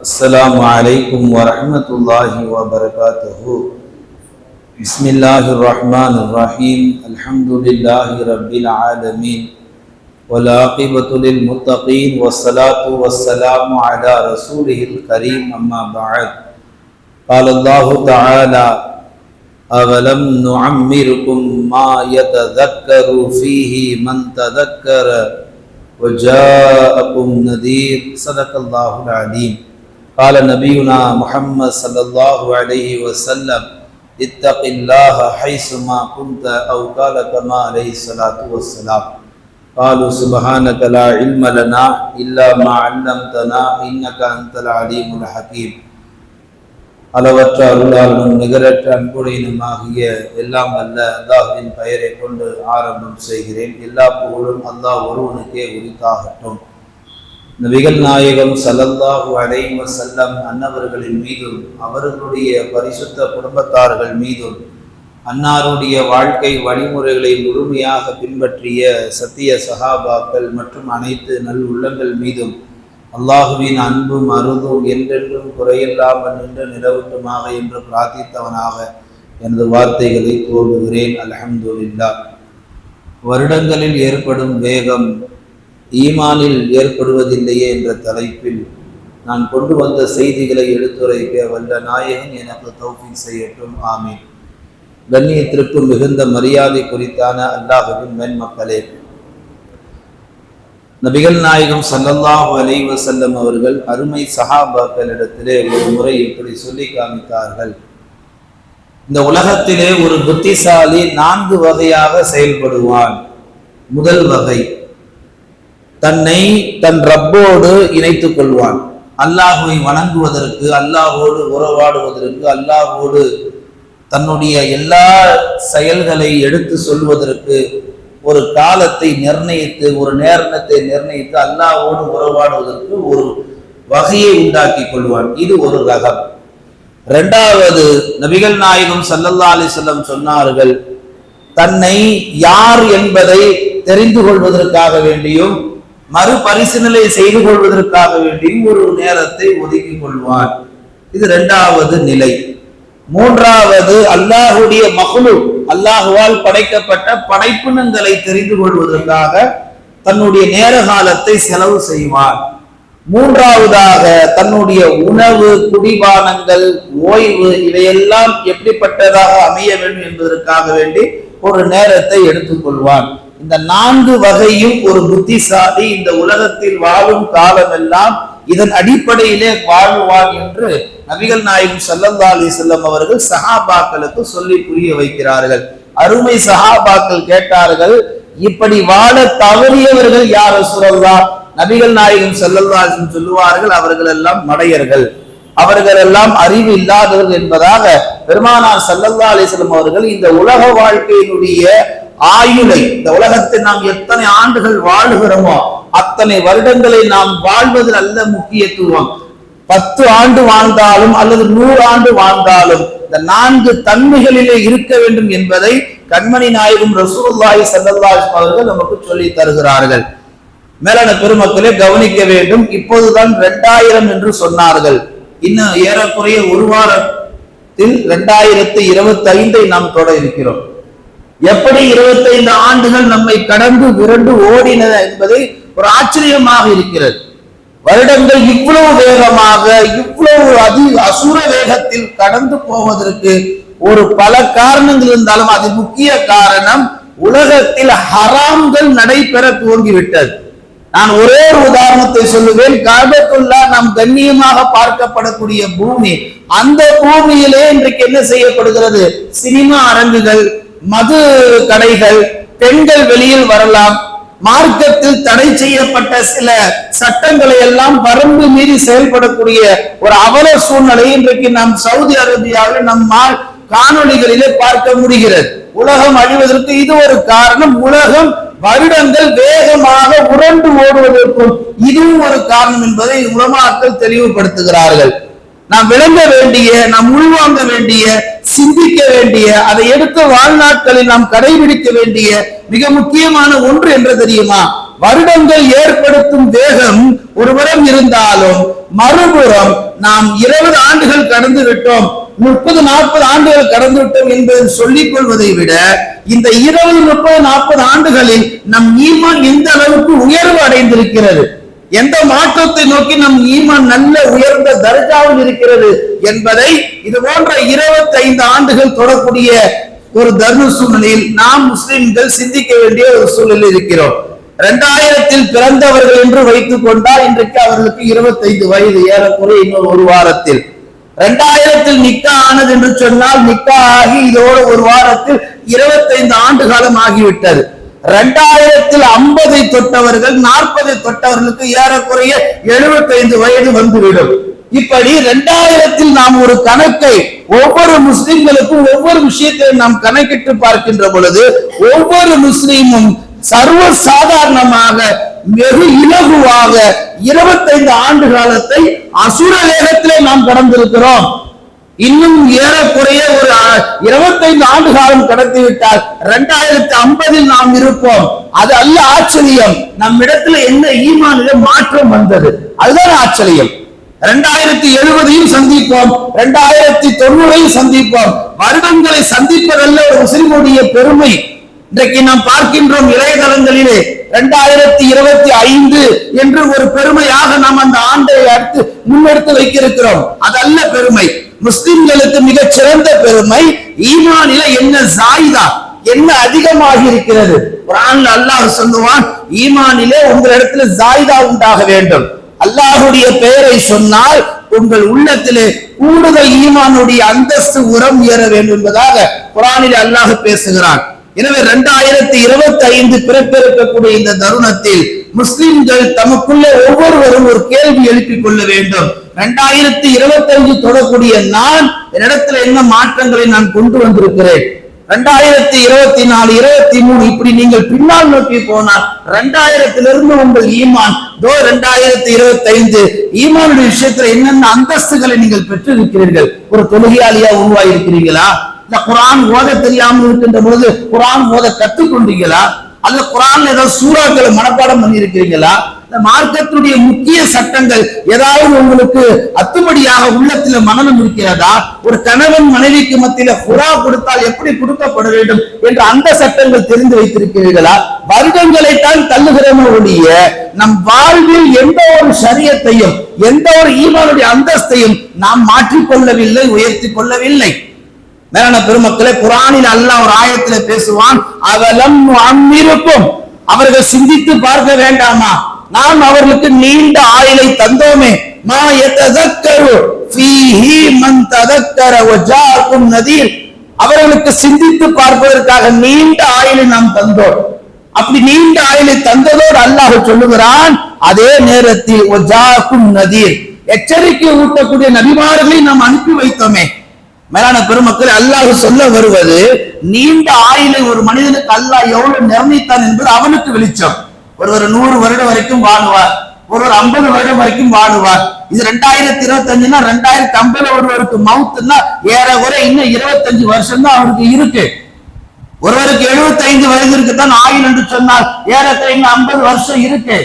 السلام عليكم ورحمة الله وبركاته. بسم الله الرحمن الرحيم. الحمد لله رب العالمين والعاقبة للمتقين والصلاة والسلام على رسوله الكريم أما بعد. قال الله تعالى: أولم نعمركم ما يتذكر فيه من تذكر وجاءكم نذير. صدق الله العليم. قال نبينا محمد صلى الله عليه وسلم: اتق الله حيثما كنت أو قال كما عليه الصلاة والسلام. قالوا سبحانك لا علم لنا إلا ما علمتنا إنك أنت العليم الحكيم. அளவற்ற அருளாளனும் நிகரற்ற அன்புடையனுமாகிய எல்லாம் அல்ல அல்லாஹ்வின் பெயரை கொண்டு ஆரம்பம் செய்கிறேன். எல்லா புகழும் அல்லாஹ் ஒருவனுக்கே உரித்தாகட்டும். நபிகள் நாயகம் ஸல்லல்லாஹு அலைஹி வஸல்லம் அன்னவர்களின் மீதும் அவர்களுடைய பரிசுத்த குடும்பத்தார்கள் மீதும் அன்னாருடைய வாழ்க்கை வழிமுறைகளை முழுமையாக பின்பற்றிய சத்திய சஹாபாக்கள் மற்றும் அனைத்து நல் உள்ளங்கள் மீதும் அல்லாஹுவின் அன்பும் அருளும் என்றென்றும் குறையில்லாமல் நின்று நிலவட்டுமாக என்று பிரார்த்தித்தவனாக எனது வார்த்தைகளை துவங்குகிறேன். அல்ஹம்துலில்லாஹ். வருடங்களில் ஏற்படும் வேகம் ஈமானில் ஏற்படுவதில்லையே என்ற தலைப்பில் நான் கொண்டு வந்த செய்திகளை எடுத்துரைக்க வல்ல நாயகன் எனக்கு தௌஃபீக் செய்யட்டும். ஆமீன். கண்ணியத்திற்கும் மிகுந்த மரியாதை குறித்தான அல்லாஹ்வின் மென்மக்களே, நபிகள் நாயகம் ஸல்லல்லாஹு அலைஹி வஸல்லம் அவர்கள் அருமை சஹாபாக்களிடத்திலே ஒரு முறை இப்படி சொல்லி காமித்தார்கள்: இந்த உலகத்திலே ஒரு புத்திசாலி 4 வகையாக செயல்படுவான். முதல் வகை, தன்னை தன் ரப்போடு இணைத்துக் கொள்வான். அல்லாஹுவை வணங்குவதற்கு, அல்லாஹோடு உறவாடுவதற்கு, அல்லாஹோடு தன்னுடைய எல்லா செயல்களை எடுத்து சொல்வதற்கு ஒரு காலத்தை நிர்ணயித்து, ஒரு நேரத்தை நிர்ணயித்து அல்லாஹ்வோடு உறவாடுவதற்கு ஒரு வகையை உண்டாக்கி கொள்வான். இது ஒரு ரகம். இரண்டாவது, நபிகள் நாயகம் ஸல்லல்லாஹு அலைஹி வஸல்லம் சொன்னார்கள், தன்னை யார் என்பதை தெரிந்து கொள்வதற்காக வேண்டியும் மறுபரிசீலனை செய்து கொள்வதற்காக வேண்டியும் ஒரு நேரத்தை ஒதுக்கி கொள்வான். இது இரண்டாவது நிலை. மூன்றாவது, அல்லாஹுடைய மக்லூக், அல்லாஹுவால் படைக்கப்பட்ட படைப்பினங்களை தெரிந்து கொள்வதற்காக தன்னுடைய நேர காலத்தை செலவு செய்வான். மூன்றாவதாக, தன்னுடைய உணவு, குடிபானங்கள், ஓய்வு இவையெல்லாம் எப்படிப்பட்டதாக அமைய வேண்டும் என்பதற்காக வேண்டி ஒரு நேரத்தை எடுத்துக்கொள்வான். இந்த 4 வகையும் ஒரு புத்திசாலி இந்த உலகத்தில் வாழும் காலமெல்லாம் இதன் அடிப்படையிலே வாழ்வான் என்று நபிகள் நாயகம் ஸல்லல்லாஹு அலைஹி வஸல்லம் அவர்கள் சஹாபாக்களுக்கு சொல்லி புரிய வைக்கிறார்கள். அருமை சஹாபாக்கள் கேட்டார்கள், இப்படி வாழ தவறியவர்கள் யார் ரசூலல்லாஹ்? நபிகள் நாயகம் ஸல்லல்லாஹு அலைஹி வஸல்லம் சொல்லுவார்கள், அவர்கள் எல்லாம் மடையர்கள், அவர்கள் எல்லாம் அறிவு இல்லாதவர்கள் என்பதாக பெருமானார் ஸல்லல்லாஹு அலைஹி வஸல்லம் அவர்கள் இந்த உலக வாழ்க்கையினுடைய ஆயுளை, இந்த உலகத்தில் நாம் எத்தனை ஆண்டுகள் வாழுகிறோமோ அத்தனை வருடங்களை நாம் வாழ்வதில் அல்ல முக்கியத்துவம். 10 ஆண்டு வாழ்ந்தாலும் அல்லது 100 ஆண்டு வாழ்ந்தாலும் இந்த 4 தன்மைகளிலே இருக்க வேண்டும் என்பதை கண்மணி நாயகம் ரசூலுல்லாஹி ஸல்லல்லாஹு அலைஹி வஸல்லம் அவர்கள் நமக்கு சொல்லி தருகிறார்கள். மேலான பெருமக்களே, கவனிக்க வேண்டும். இப்போதுதான் 2000 என்று சொன்னார்கள். இன்னும் ஏறக்குறைய ஒரு வாரத்தில் 2025 நாம் தொட இருக்கிறோம். எப்படி 25 ஆண்டுகள் நம்மை கடந்து விரண்டு ஓடின என்பதை ஒரு ஆச்சரியமாக இருக்கிறது. வருடங்கள் இவ்வளவு வேகமாக, இவ்வளவு அசுர வேகத்தில் கடந்து போவதற்கு ஒரு பல காரணங்கள் இருந்தாலும் அதில் முக்கிய காரணம் உலகத்தில் ஹராம்கள் நடைபெற துவங்கிவிட்டது. நான் ஒரே ஒரு உதாரணத்தை சொல்லுவேன். காபத்துல்லாஹ் நாம் கண்ணியமாக பார்க்கப்படக்கூடிய பூமி, அந்த பூமியிலே இன்றைக்கு என்ன செய்யப்படுகிறது? சினிமா அரங்குகள், மது கடைகள், பெண்கள் வெளியில் வரலாம், மார்க்கத்தில் தடை செய்யப்பட்ட சில சட்டங்களை எல்லாம் வரம்பு மீறி செயல்படக்கூடிய ஒரு அவல சூழ்நிலை இன்றைக்கு நாம் சவுதி அரேபியாவில் நம்மால் காணொளிகளிலே பார்க்க முடிகிறது. உலகம் அழிவதற்கு இது ஒரு காரணம். உலகம் வருடங்கள் வேகமாக உருண்டு ஓடுவதற்கும் இதுவும் ஒரு காரணம் என்பதை உலமாக்கள் தெளிவுபடுத்துகிறார்கள். நாம் விளங்க வேண்டிய, நாம் உள்வாங்க வேண்டிய, சிந்திக்க வேண்டிய, அதை எடுத்து வாழ்நாட்களில் நாம் கடைபிடிக்க வேண்டிய மிக முக்கியமான ஒன்று என்று தெரியுமா? வருடங்கள் ஏற்படுத்தும் வேகம் ஒருபுறம் இருந்தாலும் மறுபுறம் நாம் 20 ஆண்டுகள் கடந்து விட்டோம், 30-40 ஆண்டுகள் கடந்து விட்டோம் என்பதை சொல்லிக் கொள்வதை விட இந்த 20-30-40 ஆண்டுகளில் நம் ஈமான் எந்த அளவுக்கு உயர்வு அடைந்திருக்கிறது, எந்த மாற்றத்தை நோக்கி நம் ஈமான் நல்ல உயர்ந்த தர்ஜாவில் இருக்கிறது என்பதை இது போன்ற 25 ஆண்டுகள் தொடரக்கூடிய ஒரு தர்ம சூழ்நிலையில் நாம் முஸ்லிம்கள் சிந்திக்க வேண்டிய ஒரு சூழலில் இருக்கிறோம். 2000 பிறந்தவர்கள் என்று வைத்துக் கொண்டால் இன்றைக்கு அவர்களுக்கு 25 வயது, ஏறக்குறைய இன்னொரு ஒரு வாரத்தில். 2000 நிக்கா ஆனது என்று சொன்னால் நிக்கா ஆகி இதோடு ஒரு வாரத்தில் 25 ஆண்டு காலம் ஆகிவிட்டது. 2050 தொட்டவர்கள் 40 தொட்டவர்களுக்கு ஏறக்குறைய 75 வயது வந்துவிடும். இப்படி 2000 நாம் ஒரு கணக்கை ஒவ்வொரு முஸ்லிம்களுக்கும் ஒவ்வொரு விஷயத்தை நாம் கணக்கிட்டு பார்க்கின்ற பொழுது ஒவ்வொரு முஸ்லிமும் சர்வ சாதாரணமாக வெகு இலகுவாக 25 ஆண்டு காலத்தை அசுர வேகத்திலே நாம் கடந்திருக்கிறோம். இன்னும் ஏறக்குறைய ஒரு 25 ஆண்டு காலம் கடத்திவிட்டால் 2050 நாம் இருப்போம். அது அல்ல ஆச்சரியம், நம்மிடத்துல என்ன ஈமானில மாற்றம் வந்தது, அதுதான் ஆச்சரியம். 2070 சந்திப்போம், 2090 சந்திப்போம். வருடங்களை சந்திப்பதல்ல ஒரு முஸ்லிமுடைய பெருமை. இன்றைக்கு நாம் பார்க்கின்றோம் இளையதளங்களிலே 2025 என்று ஒரு பெருமையாக நாம் அந்த ஆண்டை அடுத்து முன்னெடுத்து வைக்கிறோம். அதல்ல பெருமை. முஸ்லிம்களுக்கு மிகச் சிறந்த பெருமை ஈமானில என்ன ஜாயிதா, என்ன அதிகமாகி இருக்கிறது. குர்ஆன்ல அல்லாஹ் சொல்லுவான், ஈமானிலே உங்களிடத்தில் ஜாயிதா உண்டாக வேண்டும். அல்லாஹ்வுடைய பெயரை சொன்னால் உங்கள் உள்ளத்திலே கூடுதல் ஈமானுடைய அந்தஸ்து உரம் ஏற வேண்டும் என்பதாக குர்ஆனில் அல்லாஹ் பேசுகிறான். எனவே 2025 பிறப்பிருக்கக்கூடிய இந்த தருணத்தில் முஸ்லிம்கள் தமக்குள்ள ஒவ்வொருவரும் ஒரு கேள்வி எழுப்பிக் கொள்ள வேண்டும். 2025 தொடரக்கூடிய நான் என்னிடத்துல என்ன மாற்றங்களை நான் கொண்டு வந்திருக்கிறேன். 2024, 23 இப்படி நீங்கள் பின்னால் நோக்கி போனால் 2000 உங்கள் ஈமான் 2025 ஈமானுடைய விஷயத்துல என்னென்ன அந்தஸ்துகளை நீங்கள் பெற்றிருக்கிறீர்கள். ஒரு தொழுகையாளியா உருவாயிருக்கிறீங்களா? இந்த குர்ஆன் ஓத தெரியாமல் இருக்கின்ற பொழுது குர்ஆன் ஓத கற்றுக்கொண்டீங்களா? அல்ல குர்ஆன்ல ஏதாவது சூறாக்களை மனப்பாடம் பண்ணி இருக்கிறீங்களா? இந்த மார்க்கத்துடைய முக்கிய சட்டங்கள் ஏதாவது உங்களுக்கு அத்துமடியாக உள்ளத்துல மனநம் இருக்கிறதா? ஒரு கணவன் மனைவிக்கு மத்தியில ஹுரா கொடுத்தால் எப்படி கொடுக்கப்பட வேண்டும் என்று அந்த சட்டங்கள் தெரிந்து வைத்திருக்கிறீர்களா? வருடங்களைத்தான் தள்ளுகிறோமே ஒழிய நம் வாழ்வில் எந்த ஒரு ஷரியத்தையும் எந்த ஒரு ஈமானுடைய அந்தஸ்தையும் நாம் மாற்றிக்கொள்ளவில்லை, உயர்த்தி கொள்ளவில்லை. மேலான பெருமக்களே, குர்ஆனில் அல்லாஹ் ஒரு ஆயத்திலே பேசுவான், அவலம் அம்மிருக்கும், அவர்கள் சிந்தித்து பார்க்க வேண்டாமா, நாம் அவர்களுக்கு நீண்ட ஆயுளை தந்தோமே. மா யததக்கரு ஃபீஹி மன் ததக்கர வஜாக்கும் நதீர், அவர்களுக்கு சிந்தித்து பார்ப்பதற்காக நீண்ட ஆயுளை நாம் தந்தோம். அப்படி நீண்ட ஆயுளை தந்ததோடு அல்லாஹ் சொல்லுகிறான், அதே நேரத்தில் வஜாக்கும் நதீர், எச்சரிக்கை ஊட்டக்கூடிய நபிமார்களை நாம் அனுப்பி வைத்தோமே. மேலான பெருமக்கள், அல்லாஹ் சொல்ல வருவது நீண்ட ஆயுளை ஒரு மனிதனுக்கு அல்லாஹ் எவ்வளவு நிர்ணயித்தான் என்பது அவனுக்கு வெளிச்சம். ஒருவர் 100 வருடம் வரைக்கும் வாழுவார், ஒருவர் 50 வருடம் வரைக்கும் வாழுவார். இது 2025னா 2050 ஒருவருக்கு மவுத்துன்னா ஏறக்குறைய இன்னும் 25 வருஷம் தான் அவருக்கு இருக்கு. ஒருவருக்கு 75 வயதிற்கு தான் ஆயுள் என்று சொன்னால் ஏறக்குறைய 50 வருஷம் இருக்கு.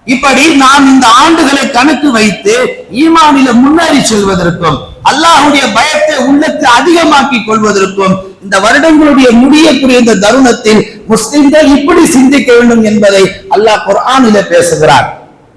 இப்படி நாம் இந்த ஆண்டுகளை கணக்கு வைத்து ஈமானில முன்னேறி செல்வதற்கும் அல்லாஹ்வுடைய பயத்தை உள்ளத்தில் அதிகமாக்கி கொள்வதற்கும் இந்த வருடங்களுடைய முடியக்கூடிய இந்த தருணத்தில் முஸ்லிம்கள் இப்படி சிந்திக்க வேண்டும் என்பதை அல்லாஹ் குர்ஆனிலே பேசுகிறார்.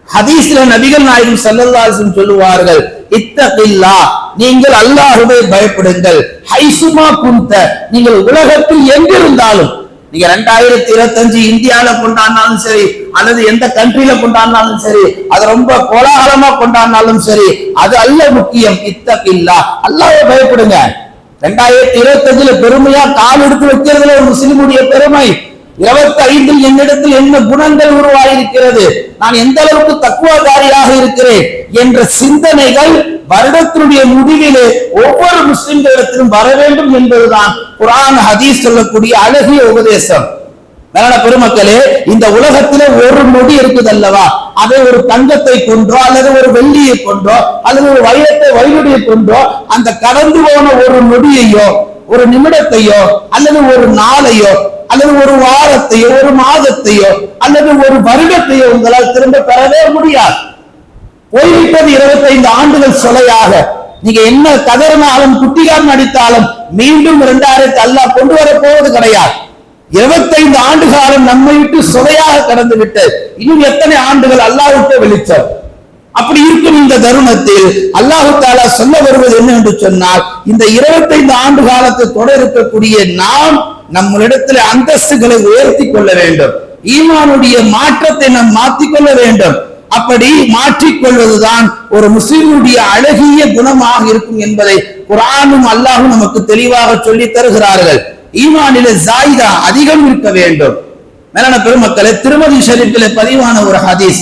ஹதீஸ்ல நபிகள் நாயகம் ஸல்லல்லாஹு அலைஹி வஸல்லம் சொல்லுவார்கள், இத்தகில்லா, நீங்கள் அல்லாஹ்வை பயப்படுங்கள். ஹைசுமா குன்த, நீங்கள் உலகத்தில் எங்கிருந்தாலும், நீங்க 2025 இந்தியாவில கொண்டாடினாலும் சரி அல்லது எந்த கண்ட்ரியில கொண்டாடினாலும் சரி, அது ரொம்ப கோலாகலமா கொண்டாடினாலும் சரி, அது அல்ல முக்கியம். இத்தகில்லா, அல்லாஹ்வை பயப்படுங்க. 2025 பெருமையா கால் எடுத்து வைக்கிறதுல ஒரு முஸ்லிமுடைய பெருமை. 25 என்னிடத்தில் என்ன குணங்கள் உருவாயிருக்கிறது, நான் எந்த அளவுக்கு தக்குவாதாரியாக இருக்கிறேன் என்ற சிந்தனைகள் வருடத்தினுடைய முடிவிலே ஒவ்வொரு முஸ்லிம்களிடத்திலும் வர வேண்டும் என்பதுதான் குர்ஆன் ஹதீஸ் சொல்லக்கூடிய அழகிய உபதேசம். மேலான பெருமக்களே, இந்த உலகத்திலே ஒரு நொடி இருக்குது அல்லவா, அதை ஒரு தங்கத்தை கொன்றோ அல்லது ஒரு வெள்ளியை கொன்றோ அல்லது ஒரு வைரத்தை கொன்றோ அந்த கடந்து போன ஒரு நொடியையோ ஒரு நிமிடத்தையோ அல்லது ஒரு நாளையோ அல்லது ஒரு வாரத்தையோ ஒரு மாதத்தையோ அல்லது ஒரு வருடத்தையோ உங்களால் திரும்ப பெறவே முடியாது. போய்விட்டது 25 ஆண்டுகள் சொலையாக. நீங்க என்ன கதறினாலும் குட்டிகாரன் அடித்தாலும் மீண்டும் 2000 அல்லாஹ் கொண்டு வர போவது கிடையாது. 25 ஆண்டு காலம் நம்மை விட்டு சொலையாக கடந்து விட்டது. இன்னும் எத்தனை ஆண்டுகள் அல்லாஹ் விட்டு வெளிச்சம். அப்படி இருக்கும் இந்த தருணத்தில் அல்லாஹு தஆலா சொல்ல வருவது என்ன என்று சொன்னால், இந்த 25 ஆண்டு காலத்தை தொடர இருக்கக்கூடிய நாம் நம்மளிடத்தில் அந்தஸ்துகளை உயர்த்தி கொள்ள வேண்டும். ஈமானுடைய மாற்றத்தை நாம் மாற்றிக்கொள்ள வேண்டும். அப்படி மாற்றிக்கொள்வதுதான் ஒரு முஸ்லிமுடைய அழகிய குணமாக இருக்கும் என்பதை குர்ஆனும் அல்லாஹும் நமக்கு தெளிவாக சொல்லி தருகிறார்கள். ஈமானிலே ஜாயிதா அதிகம் இருக்க வேண்டும். மேலான பெருமக்களே, திருமதி ஷரீஃபிலே பதிவான ஒரு ஹதீஸ்,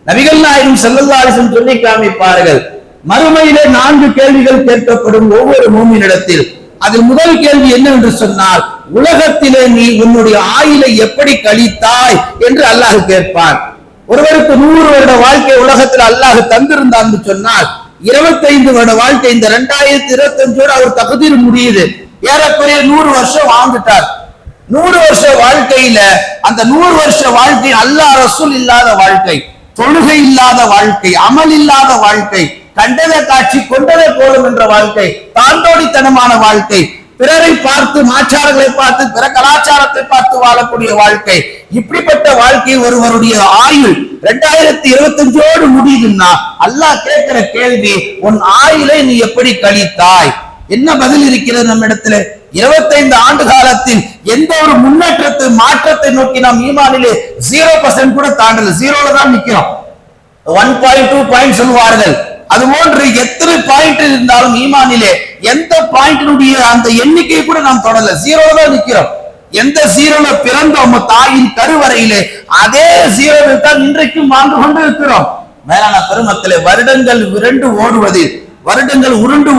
நபிகள் நாயகம் ஸல்லல்லாஹு அலைஹி வஸல்லம் சொல்லி காமிப்பார்கள், மறுமையிலே 4 கேள்விகள் கேட்கப்படும் ஒவ்வொரு மூமினிடத்தில். அதில் முதல் கேள்வி என்ன என்று சொன்னால், உலகத்திலே நீ உன்னுடைய ஆயுளை எப்படி கழித்தாய் என்று அல்லாஹ் கேட்பான். ஒருவருக்கு 100 வருட வாழ்க்கை உலகத்தில் அல்லாஹ் தந்திருந்தான்னு சொன்னால் 25 வருட வாழ்க்கை இந்த 2025 அவர் தகுதியில் முடியுது. ஏறக்குறைய 100 வருஷம் வாழ்ந்துட்டார். 100 வருஷ வாழ்க்கையில அந்த 100 வருஷ வாழ்க்கை அல்லாஹ் ரசூல் இல்லாத வாழ்க்கை, தொழுகை இல்லாத வாழ்க்கை, அமல் இல்லாத வாழ்க்கை, கண்டதை காட்சி கொண்டதை போலும் என்ற வாழ்க்கை, தாண்டோடித்தனமான வாழ்க்கை, பிறரை பார்த்து மாற்றார்களை பார்த்து பிற கலாச்சாரத்தை பார்த்து வாழக்கூடிய வாழ்க்கை, இப்படிப்பட்ட வாழ்க்கை ஒருவருடைய ஆயுள் 2025 முடியுதுன்னா அல்லாஹ் கேட்கிற கேள்வி, உன் ஆயுளை நீ எப்படி கழித்தாய்? என்ன பதில் இருக்கிறது நம்ம இடத்துல? 25 ஆண்டு காலத்தில் எந்த ஒரு முன்னேற்றத்தை மாற்றத்தை நோக்கி நாம் ஈமானிலே 0% கூட தாண்டல, 0ல தான் நிக்கிறோம். 1.2 பாயிண்ட் சொல்வார்கள். அது போன்று எத்தனை பாயிண்ட் இருந்தாலும் ஈமானிலே எந்த பாயிண்டினுடைய அந்த எண்ணிக்கை கூட நாம் தொடரல, 0ல தான் நிக்கிறோம். எந்த 0ல பிறந்தோம் தாயின் கருவறையிலே அதே 0வில் தான் இன்றைக்கும் வாழ்ந்து கொண்டு இருக்கிறோம். மேலான பெருமக்களே, வருடங்கள் உருண்டு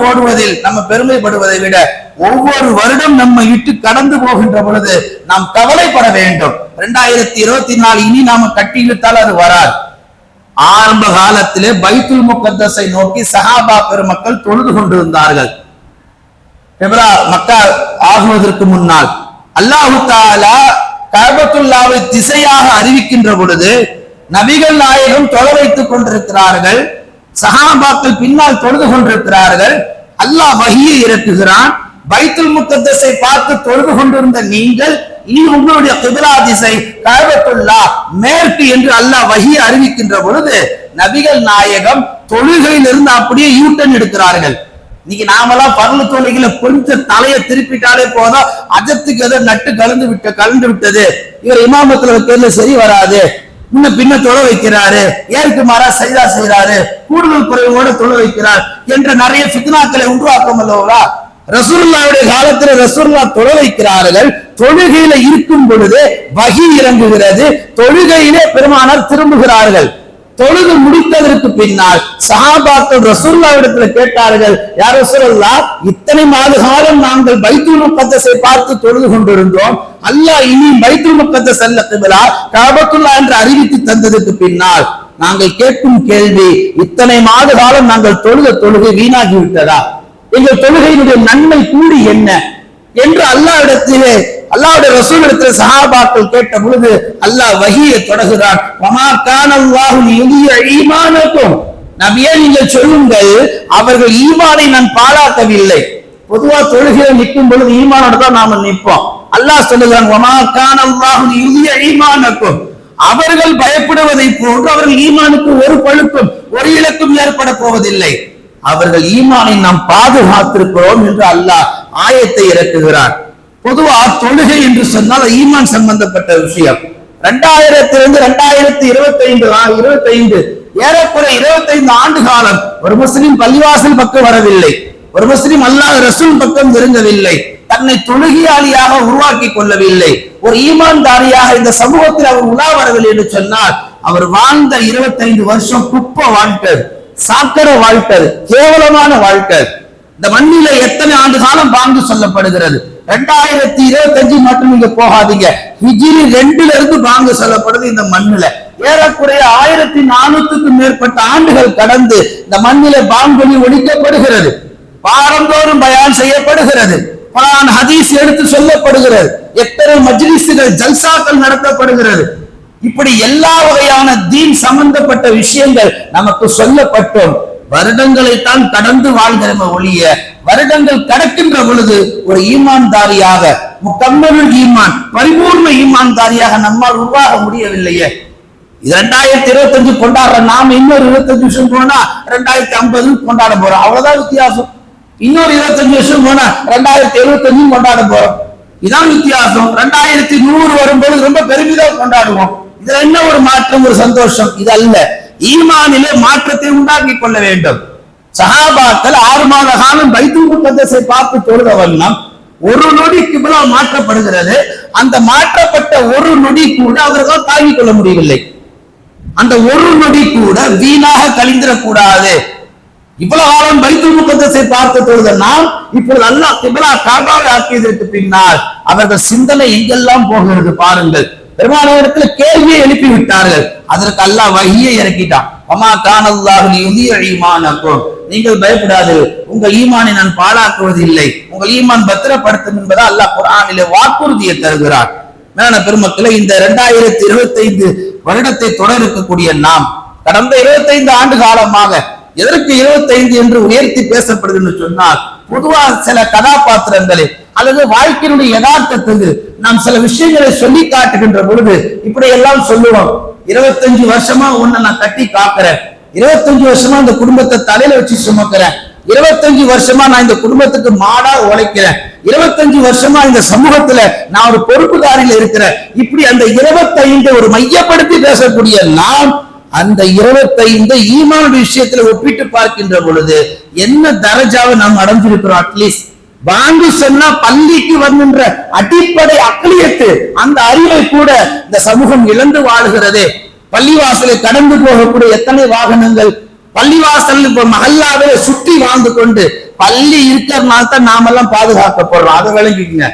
ஓடுவதில் நம்ம பெருமைப்படுவதை விட ஒவ்வொரு வருடம் நம்ம விட்டு கடந்து போகின்ற பொழுது நாம் கவலைப்பட வேண்டும். 2024 இனி நாம கட்டி இழுத்தால் அது வராது. ஆரம்ப காலத்திலே பைத்துல் முகத்தஸை நோக்கி சஹாபா பெருமக்கள் தொழுது கொண்டிருந்தார்கள். மக்கா ஆகுவதற்கு முன்னால் அல்லாஹு தஆலா கஅபத்துல்லாவை திசையாக அறிவிக்கின்ற பொழுது நபிகள் நாயகம் தொழ வைத்துக் கொண்டிருக்கிறார்கள். சஹாபாக்கள் பின்னால் தொழுது கொண்டிருக்கிறார்கள். அல்லாஹ் வஹியை இறக்குகிறான். பைத்துல் முகத்தஸை பார்த்து தொழுது கொண்டிருந்த நீங்கள் இனி உங்களுடைய கிப்லா திசை கஅபத்துல்லா மேற்கு என்று அல்லாஹ் வஹியை அறிவிக்கின்ற பொழுது நபிகள் நாயகம் தொழுகையிலிருந்து அப்படியே யூட்டன் எடுக்கிறார்கள். இன்னைக்கு நாமெல்லாம் பரலு தொழுகையில கொஞ்சம் தலையை திருப்பிட்டாலே போதும், அஜத்துக்கு எதோ நட்டு கலந்து விட்டது, இவர் இமாமத்துல வைக்கிறதுல சரி வராது, முன்ன பின்ன தொழ வைக்கிறாரு, ஏற்கு மாறா சஜ்தா செய்யறாரு, கூடுதல் குறைவோடு தொழ வைக்கிறார் என்ற நிறைய ஃபித்னாக்களை உருவாக்கும் அல்லவா. ரசூலுல்லாஹ்வுடைய காலத்தில் ரசூலுல்லாஹ் தொழ வைக்கிறார்கள். தொழுகையில இருக்கும் பொழுது வஹி இறங்குகிறது. தொழுகையிலே பெருமானார் திரும்புகிறார்கள். தொழுது முடித்ததற்கு பின்னால் சஹாபாக்கள் ரசூலுல்லாஹ்விடத்தில் கேட்டார்கள், யா ரசூலல்லாஹ், இத்தனை மாத காலம் நாங்கள் பைத்துல் முகத்தஸை பார்த்து தொழுது கொண்டிருந்தோம், அல்லாஹ் இனி பைத்துல் முகத்தஸ் அல்ல கிப்லா கஅபத்துல்லா என்று அறிவித்து தந்ததற்கு பின்னால் நாங்கள் கேட்கும் கேள்வி, இத்தனை மாத காலம் நாங்கள் தொழுகை வீணாகி விட்டதா? எங்கள் தொழுகையினுடைய நன்மை கூடி என்ன என்று அல்லாஹ்விடத்திலே அல்லாஹ்வுடைய ரசூலிடத்தில் சஹாபாக்கள் கேட்ட பொழுது அல்லாஹ் வஹியை தொடங்குகிறான். வமா கானல்லாஹு லியுதிய ஈமானக்கும், நபியே நீங்கள் சொல்லுங்கள், அவர்கள் ஈமானை நான் பாழாக்கவில்லை. பொதுவா தொழுகையில் நிற்கும் பொழுது ஈமானோட தான் நாம நிற்போம். அல்லாஹ் சொல்லுகிறான், வமா கானல்லாஹு லியுதிய ஈமானக்கும், அவர்கள் பயப்படுவதை போன்று அவர்கள் ஈமானுக்கு ஒரு பழுக்கும் ஒரு இலக்கும் ஏற்பட போவதில்லை, அவர்கள் ஈமானை நாம் பாதுகாத்திருக்கிறோம் என்று அல்லாஹ் ஆயத்தை இறக்குகிறார். பொதுவா தொழுகை என்று சொன்னால் ஈமான் சம்பந்தப்பட்ட விஷயம். 2000 2025 ஏறக்குறை 25 ஆண்டு காலம் ஒரு முஸ்லிம் பள்ளிவாசல் பக்கம் வரவில்லை, ஒரு முஸ்லிம் அல்லாஹ் ரசூல் பக்கம் நெருங்கவில்லை, தன்னை தொழுகையாளியாக உருவாக்கி கொள்ளவில்லை, ஒரு ஈமான்தாரியாக இந்த சமூகத்தில் அவர் உலா வரவில்லை என்று சொன்னால் அவர் வாழ்ந்த 25 வருஷம் குப்பை வாழ்க்கை, சாக்கர வாழ்க்கை, கேவலமான வாழ்க்கை. இந்த மண்ணில எத்தனை ஆண்டு காலம் பாங்கு சொல்லப்படுகிறது? 2025 மட்டும் நீங்க போகாதீங்க, ஹிஜ்ரி 2ல இருந்து பாங்கு சொல்லப்படுது இந்த மண்ணில. ஏறக்குறைய 1400க்கும் மேற்பட்ட ஆண்டுகள் கடந்து இந்த மண்ணில பாங்கொலி ஒழிக்கப்படுகிறது, வாரந்தோறும் பயான் செய்யப்படுகிறது, குர்ஆன் ஹதீஸ் எடுத்து சொல்லப்படுகிறது, எத்தனை மஜ்லிஸ்கள் ஜல்சாக்கள் நடத்தப்படுகிறது. இப்படி எல்லா வகையான தீன் சம்பந்தப்பட்ட விஷயங்கள் நமக்கு சொல்லப்பட்டோம். வருடங்களைத்தான் கடந்து வாழ்கிறோம் ஒழிய வருடங்கள் கடக்கின்ற பொழுது ஒரு ஈமான்தாரியாக முக்கம்மலுல் ஈமான் பரிபூர்ண ஈமான்தாரியாக நம்மால் உருவாக முடியவில்லையே. 2025 கொண்டாடுற நாம இன்னொரு 25 வருஷம் போனா 2050 கொண்டாட போறோம், அவ்வளவுதான் வித்தியாசம். இன்னொரு 25 வருஷம் போனா 2075 கொண்டாட போறோம், இதான் வித்தியாசம். 2100 வரும்போது ரொம்ப பெருமிதம் கொண்டாடுவோம். இதுல என்ன ஒரு மாற்றம், ஒரு சந்தோஷம்? இது அல்ல. ஈமானிலே மாற்றத்தை உண்டாக்கி கொள்ள வேண்டும். சஹாபாக்கள் 6 மாத காலம் பைத்துல் முகத்தஸை பார்த்து தொழுத வண்ணம் ஒரு நொடி கிப்லா மாற்றப்படுகிறது. அந்த மாற்றப்பட்ட ஒரு நொடி கூட அவர்கள் தாங்கிக் கொள்ள முடியவில்லை. அந்த ஒரு நொடி கூட வீணாக கழிந்திடக்கூடாது. இவ்வளவு காலம் பைத்துல் முகத்தஸை பார்த்து தொழுத நாம் இப்பொழுது அல்லாஹ் கிப்லா காபாவை ஆக்கியதற்கு பின்னால் அவர்கள் சிந்தனை எங்கெல்லாம் போகிறது பாருங்கள். பெருமானாரிடத்தில் கேள்வியை எழுப்பி விட்டார்கள். அதற்கு அல்லாஹ் வஹியை இறக்கிட்டான். வமா கானல்லாஹு லியுதிய ஈமானக்கும், நீங்கள் பயப்படாது, உங்கள் ஈமானை நான் பாழாக்குவதில்லை, உங்கள் ஈமான் பத்திரப்படுத்தும் என்பதை அல்லாஹ் குர்ஆனிலே வாக்குறுதியை தருகிறார். மேலான பெருமக்களே, இந்த 2025 வருடத்தை தொடர இருக்கக்கூடிய நாம் கடந்த 25 ஆண்டு காலமாக எதற்கு 25 என்று உயர்த்தி பேசப்படுகிறது சொன்னால், பொதுவாக சில கதாபாத்திரங்களை அல்லது வாழ்க்கையினுடைய யதார்த்தத்துக்கு நாம் சில விஷயங்களை சொல்லி காட்டுகின்ற பொழுது இப்படி எல்லாம் சொல்லுவோம். 25 வருஷமா உன்னை நான் கட்டி காக்கிறேன், 25 வருஷமா இந்த குடும்பத்தை தலையில வச்சு சுமக்கிறேன், 25 வருஷமா நான் இந்த குடும்பத்துக்கு மாடா உழைக்கிறேன், 25 வருஷமா இந்த சமூகத்துல நான் ஒரு பொறுப்புதாரியில் இருக்கிறேன். இப்படி அந்த 25 ஒரு மையப்படுத்தி பேசக்கூடிய நாம் அந்த 25 ஈமான் விஷயத்துல ஒப்பிட்டு பார்க்கின்ற பொழுது என்ன தரஜாவை நாம் அடைஞ்சிருக்கிறோம். அட்லீஸ்ட் வாங்கி சொன்னா பள்ளிக்கு வருகின்ற அடிப்படை அக்லியத்து, அந்த அறிவை கூட இந்த சமூகம் இழந்து வாழ்கிறது. பள்ளிவாசலை கடந்து போகக்கூடிய எத்தனை வாகனங்கள், பள்ளிவாசல் இப்ப மஹல்லாவே சுற்றி வாழ்ந்து கொண்டு, பள்ளி இருக்கிறதுனால தான் நாமெல்லாம் பாதுகாக்கப்படுறோம். அதை விளங்கிக்கங்க.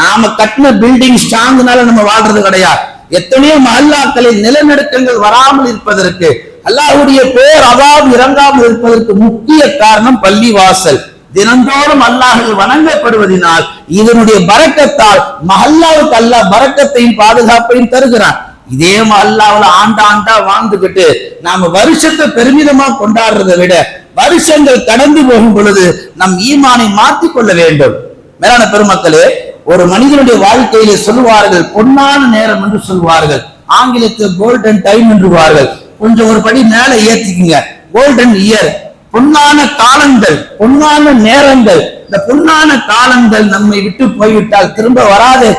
நாம கட்டின பில்டிங் ஸ்ட்ராங்னால நம்ம வாழ்றது கிடையாது. எத்தனையோ மஹல்லாக்களில் நிலநடுக்கங்கள் வராமல் இருப்பதற்கு, அல்லாஹ்வுடைய பேர் அதாவது இறங்காமல் இருப்பதற்கு முக்கிய காரணம் பள்ளிவாசல். தினந்தோறும் அல்லாஹ்வை வணங்கப்படுவதனால் இதனுடைய பரக்கத்தால் மஹல்லாவுக்கு அல்லாஹ் பரக்கத்தையும் பாதுகாப்பையும் தருகிறான். இதே மஹல்லாவுல ஆண்டா வாழ்ந்துகிட்டு நாம வருஷத்தை பெருமிதமா கொண்டாடுறதை விட வருஷங்கள் கடந்து போகும் பொழுது நம் ஈமானை மாற்றிக் கொள்ள வேண்டும். மேலான பெருமக்களே, ஒரு மனிதனுடைய வாழ்க்கையிலே சொல்லுவார்கள் பொன்னான நேரம் என்று சொல்வார்கள், ஆங்கிலத்தில் கோல்டன் டைம் என்றுவார்கள். கொஞ்சம் ஒரு படி மேல ஏத்திக்குங்க. கோல்டன் இயர், பொன்னான காலங்கள், பொன்னான நேரங்கள். இந்த பொன்னான காலங்கள் நம்மை விட்டு போய்விட்டால் திரும்ப வராது.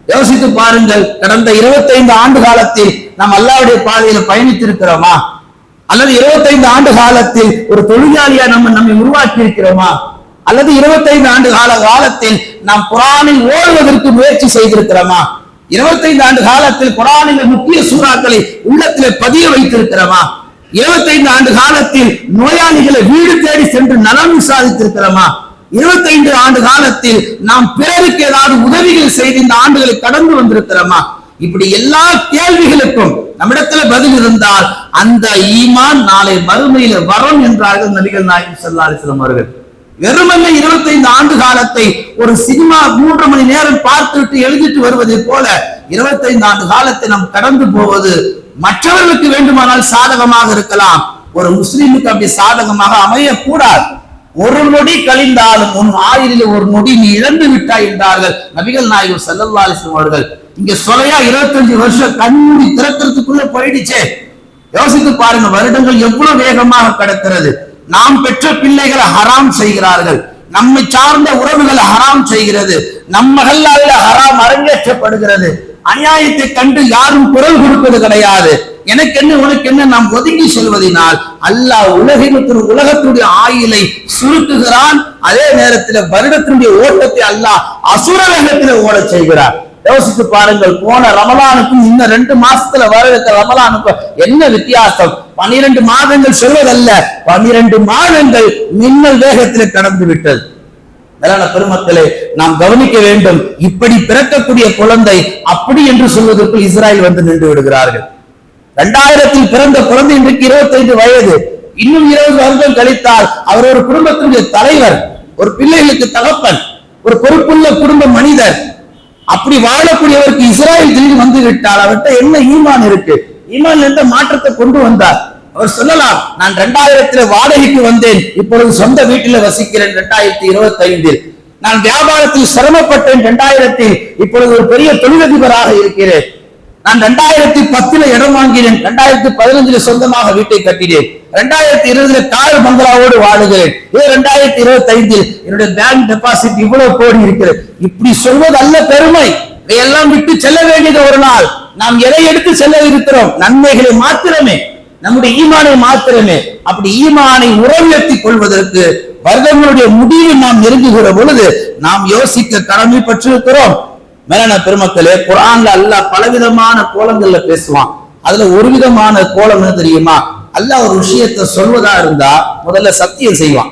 யோசித்து பாருங்கள். கடந்த 25 ஆண்டு காலத்தில் நாம் அல்லாஹ்வுடைய பாதையில பயணித்திருக்கிறோமா? அல்லது 25 ஆண்டு காலத்தில் ஒரு தொழிலாளியா நம்மை உருவாக்கி இருக்கிறோமா? அல்லது 25 ஆண்டு காலத்தில் நாம் குர்ஆனை ஓதுவதற்கு முயற்சி செய்திருக்கிறோமா? 25 ஆண்டு காலத்தில் குர்ஆனின் முக்கிய சூறாக்களை உள்ளத்திலே பதிய வைத்திருக்கிறோமா? 25 ஆண்டு காலத்தில் நோயாளிகளை வீடு தேடி சென்று நலம் விசாரித்திருக்கிறோமா? 25 ஆண்டு காலத்தில் நாம் பிறருக்கு ஏதாவது உதவிகள் செய்து இந்த ஆண்டுகளை கடந்து வந்திருக்கிறோமா? இப்படி எல்லா கேள்விகளுக்கும் நம்மிடத்துல பதில் இருந்தால் அந்த ஈமான் நாளை மறுமையில வரும் என்றார்கள் நபிகள் நாயகம் ஸல்லல்லாஹு அலைஹி வஸல்லம் அவர்கள். வெறுமனே 25 ஆண்டு காலத்தை ஒரு சினிமா 3 மணி நேரம் பார்த்துவிட்டு எழுதிட்டு வருவதை போல 25 ஆண்டு காலத்தை நாம் கடந்து போவது மற்றவர்களுக்கு வேண்டுமானால் சாதகமாக இருக்கலாம், ஒரு முஸ்லிமுக்கு அப்படி சாதகமாக அமையக்கூடாது. ஒரு நொடி கழிந்தாலும் உன் ஆயுளில் ஒரு நொடி நீ இழந்து விட்டாய் என்றார்கள் நபிகள் நாயகம் ஸல்லல்லாஹு அலைஹி வஸல்லம் அவர்கள். இங்க சொல்லையா 25 வருஷம் கண்மூடி திறக்கிறதுக்குள்ள போயிடுச்சே. யோசித்து பாருங்க, வருடங்கள் எவ்வளவு வேகமாக கடக்கிறது. நாம் பெற்ற பிள்ளைகளை ஹராம் செய்கிறார்கள், நம்மை சார்ந்த உறவுகளை ஹராம் செய்கிறது, நம் மஹல்லாவில ஹராம் அரங்கேற்றப்படுகிறது. அநியாயத்தை கண்டு யாரும் குரல் கொடுப்பது கிடையாது. எனக்கு என்ன உனக்கு என்ன நாம் ஒதுங்கி செல்வதனால் அல்லாஹ் உலகத்துடைய ஆயுளை சுருக்குகிறான். அதே நேரத்தில் வருடத்தினுடைய ஓட்டத்தை அல்லாஹ் அசுர வேகத்தில் ஓட செய்கிறார். யோசித்து பாருங்கள், போன ரமலானுக்கும் இன்னும் 2 மாசத்துல வர இருக்கிற ரமலானுக்கும் என்ன வித்தியாசம்? 12 மாதங்கள் சொல்வதல்ல, 12 மாதங்கள் மின்னல் வேகத்தில் கடந்து விட்டது. மேலான பெருமக்களே, நாம் கவனிக்க வேண்டும். இப்படி பிறக்கக்கூடிய குழந்தை அப்படி என்று சொல்வதற்குள் இஸ்ராயல் வந்து நின்று விடுகிறார்கள். 2000 பிறந்த குழந்தை இன்றைக்கு 25 வயது. இன்னும் 20 வருடம் கழித்தால் அவர் ஒரு குடும்பத்தினுடைய தலைவர், ஒரு பிள்ளைகளுக்கு தகப்பன், ஒரு பொறுப்புள்ள குடும்ப மனிதர். அப்படி வாழக்கூடியவருக்கு இஸ்ராயல் திடீர் வந்து விட்டால் அவர்கிட்ட என்ன ஈமான் இருக்கு? ஈமான் என்ற மாற்றத்தை கொண்டு வந்தார். அவர் சொல்லலாம், நான் 2000 வாடகைக்கு வந்தேன், இப்பொழுது சொந்த வீட்டில் வசிக்கிறேன் 2025. நான் வியாபாரத்தில் சிரமப்பட்டேன் 2000, இப்பொழுது ஒரு பெரிய தொழிலதிபராக இருக்கிறேன். நான் 2010 இடம் வாங்கினேன், 2015 சொந்தமாக வீட்டை கட்டினேன், 2020 கார் பங்களாவோடு வாழுகிறேன், 2025 என்னுடைய பேங்க் டெபாசிட் இவ்வளவு கோடி இருக்கிறது. இப்படி சொல்வது அல்ல பெருமை. இதையெல்லாம் விட்டு செல்ல வேண்டியது ஒரு நாள். நாம் எதை எடுத்து செல்ல இருக்கிறோம்? நன்மைகளை மாத்திரமே, நம்முடைய ஈமானை மாத்திரமே. அப்படி ஈமானை உறவியர்த்திக் கொள்வதற்கு வருடங்களுடைய முடிவு நாம் நெருங்குகிற பொழுது நாம் யோசிக்க கடமைப்பட்டிருக்கிறோம். மேலான பெருமக்களே, குர்ஆன்ல அல்லாஹ் பலவிதமான கோலங்கள்ல பேசுவான். அதுல ஒரு விதமான கோலம் என்ன தெரியுமா? அல்லாஹ் ஒரு விஷயத்தை சொல்வதா இருந்தா முதல்ல சத்தியம் செய்வான்.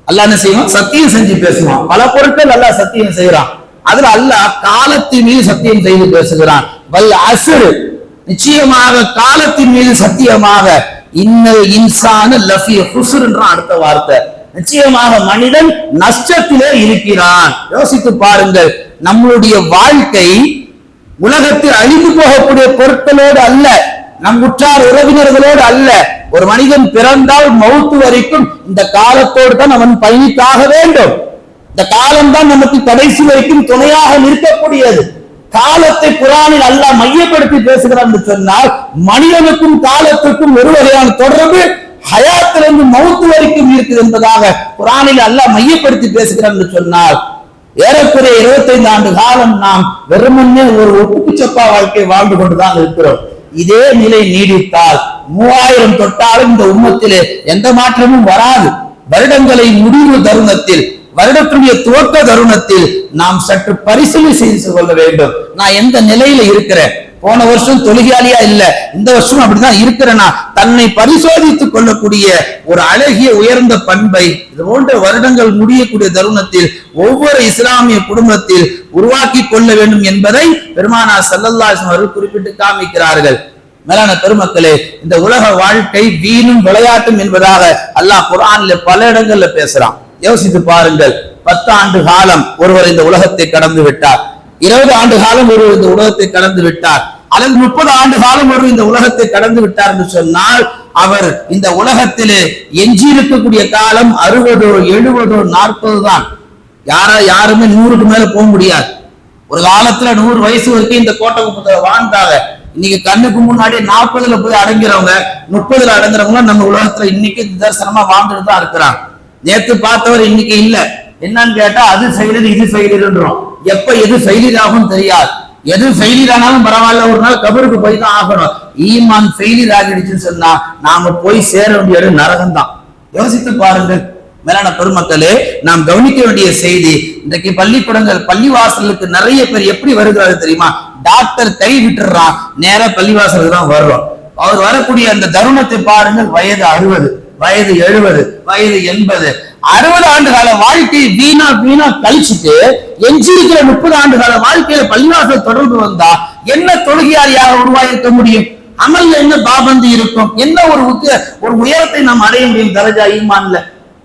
அல்லாஹ் என்ன செய்வான்? சத்தியம் செஞ்சு பேசுவான். பல பொருட்கள் அல்லாஹ் சத்தியம் செய்யறான். அதுல அல்லாஹ் காலத்தின் மீது சத்தியம் செய்து பேசுகிறான். வல் அஸ்ர், நிச்சயமாக காலத்தின் மீது சத்தியமாக, இன்னல் இன்சான லஃபீ ஹுஸ்ர் என்ற அடுத்த வார்த்தை. நிச்சயமாக மனிதன் நஷ்டத்திலே இருக்கிறான். யோசித்து பாருங்கள், நம்மளுடைய வாழ்க்கை உலகத்தில் அழிந்து போகக்கூடிய பொருட்களோடு அல்ல, நம் உற்றார் உறவினர்களோடு அல்ல. ஒரு மனிதன் பிறந்தால் மௌத்து வரைக்கும் இந்த காலத்தோடு தான் அவன் பயணித்தாக வேண்டும். இந்த காலம்தான் நமக்கு கடைசி வரைக்கும் துணையாக நிற்கக்கூடியது. காலத்தை குர்ஆனில் அல்லாஹ் மையப்படுத்தி பேசுகிறான் என்று சொன்னால், மனிதனுக்கும் காலத்துக்கும் ஒரு வகையான தொடர்பு ஹயாத்திலிருந்து மௌத்து வரைக்கும் இருக்குது என்பதாக குர்ஆனில் அல்லாஹ் மையப்படுத்தி பேசுகிறான் என்று சொன்னால், ஏறக்குறைய 25 ஆண்டு காலம் நாம் வெறுமனே ஒரு ஒப்புக்குச்சப்பா வாழ்க்கை வாழ்ந்து கொண்டுதான் இருக்கிறோம். இதே நிலை நீடித்தால் 3000 தொட்டாலும் இந்த உம்மத்திலே எந்த மாற்றமும் வராது. வருடங்களை முடிவு தருணத்தில், வருடத்துடைய துவக்க தருணத்தில் நாம் சற்று பரிசீலனை செய்து கொள்ள வேண்டும். நான் எந்த நிலையில இருக்கிறேன்? போன வருஷம் தொழுகையாளியா இல்ல, இந்த வருஷம் அப்படிதான் இருக்கிறேனா? தன்னை பரிசோதித்துக் கொள்ளக்கூடிய ஒரு அழகிய உயர்ந்த பண்பை இது போன்ற வருடங்கள் முடியக்கூடிய தருணத்தில் ஒவ்வொரு இஸ்லாமிய குடும்பத்தில் உருவாக்கி கொள்ள வேண்டும் என்பதை பெருமானார் ஸல்லல்லாஹு அலைஹி வஸல்லம் அவர்கள் குறிப்பிட்டு காமிக்கிறார்கள். மேலான பெருமக்களே, இந்த உலக வாழ்க்கை வீணும் விளையாட்டும் என்பதாக அல்லாஹ் குர்ஆனில் பல இடங்கள்ல பேசுறான். யோசித்து பாருங்கள், 10 ஆண்டு காலம் ஒருவர் இந்த உலகத்தை கடந்து விட்டார், 20 ஆண்டு காலம் ஒருவர் இந்த உலகத்தை கடந்து விட்டார், அல்லது 30 ஆண்டு காலம் ஒருவர் இந்த உலகத்தை கடந்து விட்டார் என்று சொன்னால், அவர் இந்த உலகத்திலே எஞ்சி இருக்கக்கூடிய காலம் 60, 70, 40 தான். யாருமே 100க்கு மேல போக முடியாது. ஒரு காலத்துல 100 வயசு வரைக்கும் இந்த கோட்டை குப்பத்துல வாழ்ந்தாங்க. இன்னைக்கு கண்ணுக்கு முன்னாடி 40ல போய் அடங்கிறவங்க, 30ல அடங்குறவங்க நம்ம உலகத்துல இன்னைக்கு நிதர்சனமா வாழ்ந்துட்டு தான் இருக்கிறாங்க. நேத்து பார்த்தவர் இன்னைக்கு இல்ல. என்னன்னு கேட்டா அது ஃபெயிலியர், இது ஃபெயிலியர்ன்றோம். எப்ப எது ஃபெயிலியர் ஆகும் தெரியாது. எது ஃபெயிலியர் ஆனாலும் பரவாயில்ல, ஒரு நாள் கபருக்கு போய் தான் ஆகணும். ஈமான் ஃபெயிலியர் ஆகிடுச்சுன்னு சொன்னா நாம போய் சேர வேண்டிய இடம் நரகம் தான். யோசித்து பாருங்கள் மேலான பெருமக்களே, நாம் கவனிக்க வேண்டிய செய்தி, இன்றைக்கு பள்ளிக்கூடங்கள் பள்ளிவாசலுக்கு நிறைய பேர் எப்படி வருகிறாரு தெரியுமா? டாக்டர் கை விட்டுறான், நேரா பள்ளிவாசலுக்கு தான் வர்றோம். அவர் வரக்கூடிய அந்த தருணத்தை பாருங்கள், வயது 60, வயது 70, வயது 80, 60 ஆண்டு கால வாழ்க்கையை வீணா கழிச்சுட்டு எஞ்சிருக்கிற 30 ஆண்டு கால வாழ்க்கையில பள்ளிவாசல் தொடர்பு வந்தா என்ன தொழுகையாளியாக உருவாக்க முடியும்? அமல்ல என்ன பாபந்தி இருக்கும்? என்ன ஒரு உயரத்தை நாம் அடைய முடியும் தரஜா ஈமான்ல?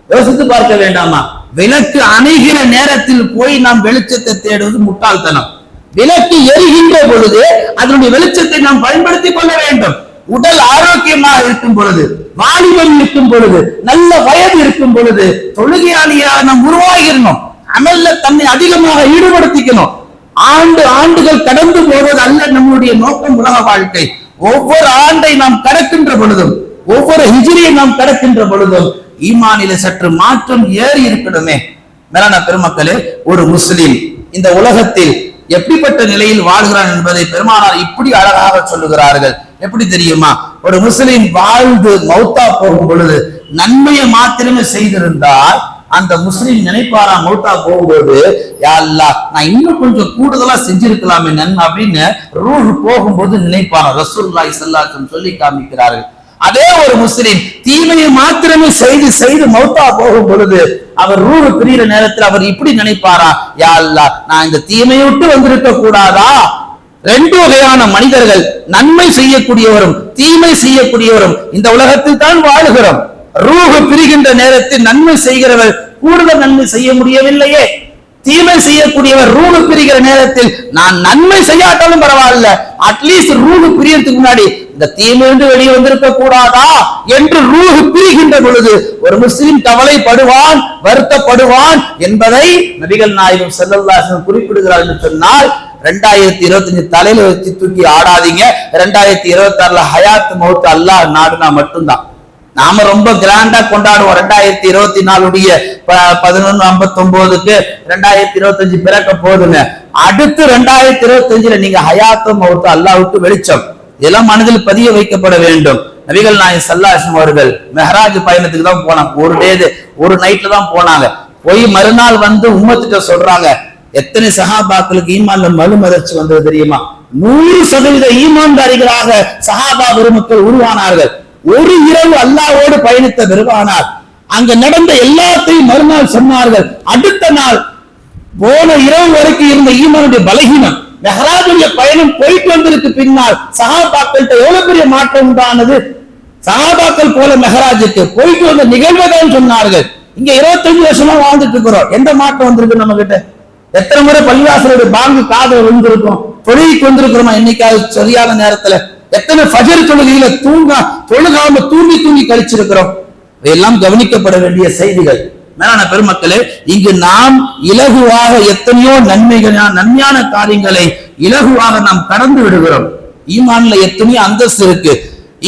யோசித்து பார்க்க வேண்டாமா? விளக்கு அணைகிற நேரத்தில் போய் நாம் வெளிச்சத்தை தேடுவது முட்டாள்தனம். விளக்கு எரிகின்ற பொழுது அதனுடைய வெளிச்சத்தை நாம் பயன்படுத்திக் கொள்ள வேண்டும். உடல் ஆரோக்கியமாக இருக்கும் பொழுது, வாலிபம் இருக்கும் பொழுது, நல்ல வயது இருக்கும் பொழுது தொழுகையாளியாக நாம் உருவாகிடணும். அமல்ல தன்னை அதிகமாக ஈடுபடுத்திக்கணும். ஆண்டுகள் கடந்து போவது அல்ல நம்முடைய நோக்கம். உலக வாழ்க்கை ஒவ்வொரு ஆண்டை நாம் கடக்கின்ற பொழுதும், ஒவ்வொரு ஹிஜ்ரியை நாம் கடக்கின்ற பொழுதும் ஈமானில சற்று மாற்றம் ஏறி இருக்கணுமே. மேலான பெருமக்களே, ஒரு முஸ்லிம் இந்த உலகத்தில் எப்படிப்பட்ட நிலையில் வாழ்கிறான் என்பதை பெருமானார் இப்படி அழகாக சொல்லுகிறார்கள். எப்படி தெரியுமா? ஒரு முஸ்லிம் வாழ்ந்து மௌத்தா போகும் பொழுது நன்மையை மாத்திரமே செய்திருந்தால் அந்த முஸ்லிம் நினைப்பாரா, மௌத்தா போகும்போது, யா அல்லாஹ் நான் இன்னும் கொஞ்சம் கூடுதலா செஞ்சிருக்கலாமே நன்மை அப்படின்னு ரூஹ் போகும்போது நினைப்பாரா. ரசூலுல்லாஹி ஸல்லல்லாஹு அலைஹி வஸல்லம் சொல்லி காமிக்கிறார்கள். அதே ஒரு முஸ்லிம் தீமையை மாத்திரமே செய்து மௌத்தா போகும் பொழுது அவர் ரூஹ் பிரிகிற நேரத்தில் அவர் இப்படி நினைப்பாரா, யா அல்லாஹ் நான் இந்த தீமையை விட்டு வந்திருக்க கூடாதா? 2 வகையான மனிதர்கள், நன்மை செய்யக்கூடியவரும் தீமை செய்யக்கூடியவரும் இந்த உலகத்தில் தான் வாழுகிறோம். ரூஹ் பிரிகின்ற நேரத்தில் நன்மை செய்கிறவர் கூடுதல் நன்மை செய்ய முடியவில்லையே. தீமை செய்யக்கூடியவர் ரூஹு பிரிகிற நேரத்தில் நான் நன்மை செய்யாட்டாலும் பரவாயில்ல, அட்லீஸ்ட் ரூஹு பிரியறதுக்கு முன்னாடி இந்த தீமையிலிருந்து வெளியே வந்திருக்க கூடாதா என்று ரூஹு பிரிகின்ற பொழுது ஒரு முஸ்லிம் கவலைப்படுவான், வருத்தப்படுவான் என்பதை நபிகள் நாயகம் ஸல்லல்லாஹு அலைஹி வஸல்லம் குறிப்பிடுகிறார் என்று சொன்னால் 2025 தலையில வச்சு தூக்கி ஆடாதீங்க. 2026 ஹயாத் மௌத் அல்லாஹ் நாடுனா மட்டும்தான். நாம ரொம்ப கிராண்டா கொண்டாடுவோம் 2024 11:59 2025 பிறக்க போதுங்க. அடுத்து 2025 நீங்க ஹயாத் மௌத் அல்லாஹ்வுக்கு வெளிச்சம் இதெல்லாம் மனதில் பதிய வைக்கப்பட வேண்டும். நபிகள் நாயகம் ஸல்லல்லாஹு அலைஹி வஸல்லம் அவர்கள் மெஹராஜ் பயணத்துக்கு தான் போனாங்க. ஒரு நைட்ல தான் போனாங்க. போய் மறுநாள் வந்து உம்மத்திட்ட சொல்றாங்க, எத்தனை சஹாபாக்களுக்கு ஈமான்ல மறுமலர்ச்சி வந்தது தெரியுமா? 100% ஈமான்தாரிகளாக சஹாபா பெருமக்கள் உருவானார்கள். ஒரு இரவு அல்லாஹ்வோடு பயணித்த பெருமானார் அங்க நடந்த எல்லாத்தையும் மறுநாள் சொன்னார்கள். அடுத்த நாள் போன இரவு வரைக்கும் இருந்த ஈமானுடைய பலகீனம் மெஹராஜுடைய பயணம் போயிட்டு வந்ததுக்கு பின்னால் சஹாபாக்கள்கிட்ட எவ்வளவு பெரிய மாற்றம் உண்டானது. சஹாபாக்கள் போல மெஹராஜுக்கு போயிட்டு வந்த நிகழ்வுதான் சொன்னார்கள். இங்க 25 வருஷமா வாழ்ந்துட்டு இருக்கிறோம். எந்த மாற்றம் வந்திருக்கு நம்ம கிட்ட? எத்தனை முறை பள்ளிவாசலுடைய பாங்கு காதல் விழுந்திருக்கும், தொழுகைக்கு வந்திருக்கிறோமா என்னைக்காவது சரியான நேரத்துல? எத்தனை ஃபஜர் தொழுகையில தொழுகாம தூங்கி கழிச்சிருக்கிறோம். இதெல்லாம் கவனிக்கப்பட வேண்டிய செய்திகள். மேலான பெருமக்களே, இங்கு நாம் இலகுவாக எத்தனையோ நன்மையான காரியங்களை இலகுவாக நாம் கடந்து விடுகிறோம். ஈமான்ல எத்தனையோ அந்தஸ்து இருக்கு,